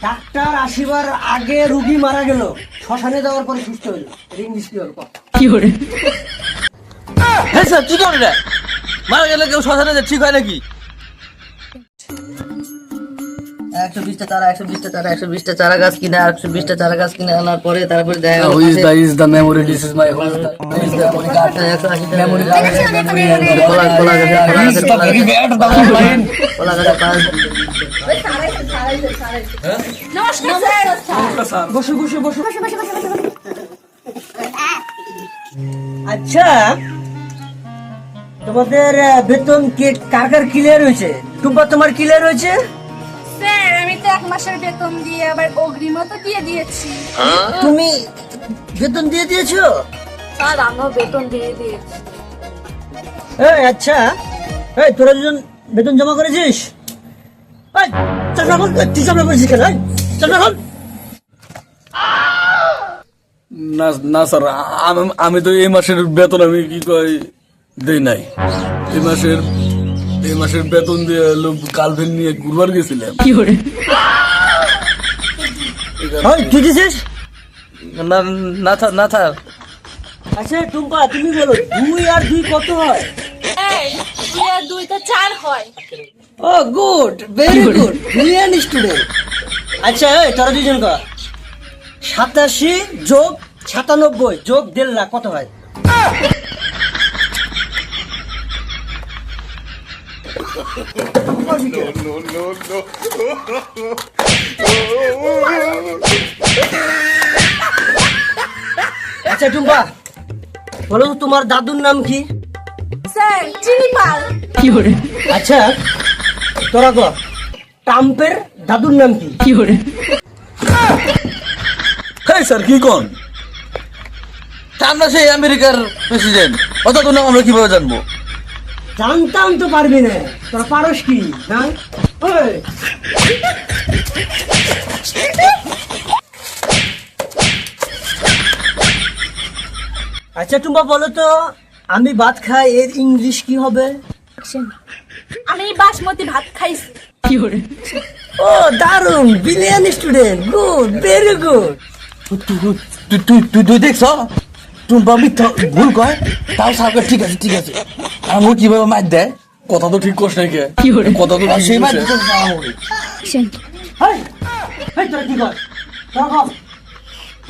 Doctor আসিবার আগে রুগী মারা গেল, শ্মশানে যাওয়ার পরে সুস্থ হইল। ইংলিশ কি হল? কি করে? হ্যাঁ স্যার, কি করে রে? মারা গেলে কেউ শ্মশানে যায়, ঠিক হয় নাকি? 120টা চারা 120টা চারা 120টা চারা গাছ কিনে 120টা চারা গাছ কিনে আনার পরে তারপরে দেখা গেল is the memory? This is my whole. memory card 180 memory Very bad, the line. বসো বসো বসো। আচ্ছা, তোমাদের বেতন কে কার কার ক্লিয়ার হয়েছে? টুম্পা, তোমার ক্লিয়ার হয়েছে? স্যার, আমি তো 1 মাসের বেতন দিয়ে আবার অগ্রিমও তো দিয়ে দিয়েছি। তুমি বেতন দিয়ে দিয়েছো? স্যার, আমিও বেতন দিয়ে দিয়েছি। এই আচ্ছা, এই তোরা দুজন বেতন জমা করেছিস? এই চাপড়া বল, তুই চাপড়া করেছিস কেন? চাপড়া বল। না স্যার, আমি তো এই মাসের বেতন আমি কি কই দেই নাই। এই মাসের বেতন দিয়ে গার্লফ্রেন্ড নিয়ে ঘুরবার গেছিলাম। কি করে? তুই দিছিস? না স্যার। আচ্ছা টুম্পা, তুমি বলো 2 আর 2 কত হয়? এই 2 আর 2 তো 4 হয়। Oh good, very good, brilliant student. আচ্ছা এই তোরা দুজন কর, 87 যোগ 97 যোগ 1.5 লাখ কত হয়? আচ্ছা টুম্পা, বলো তো তোমার দাদুর নাম কি? স্যার, চিনিপাল। কি করে? আচ্ছা তোরা কর, ট্রাম্পের দাদুর নাম কি? কি করে? হ্যাঁ স্যার, কি কোন? আমরা সেই আমেরিকার প্রেসিডেন্ট, অত তো নাম আমরা কিভাবে জানবো? জানতাম তো পারবি না, তোরা পারস কি? হ্যাঁ ওই, আচ্ছা টুম্পা বলো তো, আমি ভাত খাই এর ইংলিশ কি হবে? আমি বাসমতি ভাত খাইছি। কি করে? ও দারুন, brilliant student, good, very good. তুই দেখছ টুম্পা মিথ্যা ভুল কয়, তাও সার্কার ঠিক আছে আমার কিভাবে মার দেয়? কথা তো ঠিক করছ নাকি? কি করে? কথা তো ঠিক সেই মার দিতে হেই, হেই, তোরা কি কর? তোরা কর।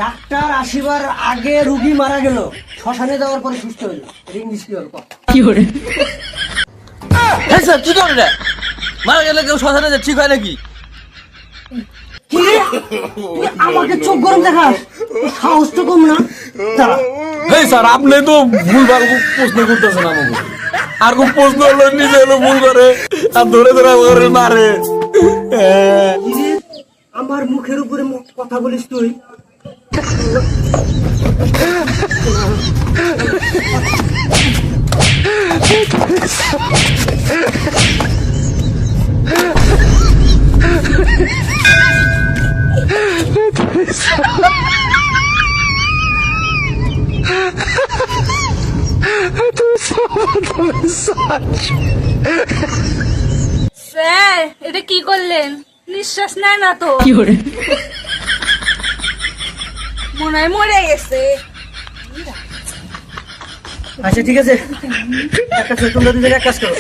ডাক্তার আসিবার আগে রুগী মারা গেল, শ্মশানে যাওয়ার পরে সুস্থ হইল। ইংলিশ কি হল? কি করে? হ্যাঁ স্যার, কি করে রে? মারা গেলে কেউ শ্মশানে যায়, ঠিক হয় নাকি? কি রে? তুই আমাকে চোখ গরম দেখাস? তোর সাহস তো কম না। দাঁড়া। হ্যাঁ স্যার, আপনি তো ভুলভাল প্রশ্ন করতেছেন আমাকে। আর কোন প্রশ্ন হলো নিজে হলো ভুল করে আর ধরে আমাকে মারে। কি রে? আমার মুখের উপরে কথা বলিস তুই? স্যার, এটা কি করলেন? নিঃশ্বাস নেয় না তো। কি করে? মনে হয় মরে গেছে। আচ্ছা ঠিক আছে, একটা তোমরা দুজনে এক কাজ করো,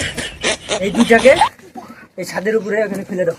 এই দুটাকে এই ছাদের উপরে এখানে ফেলে দাও।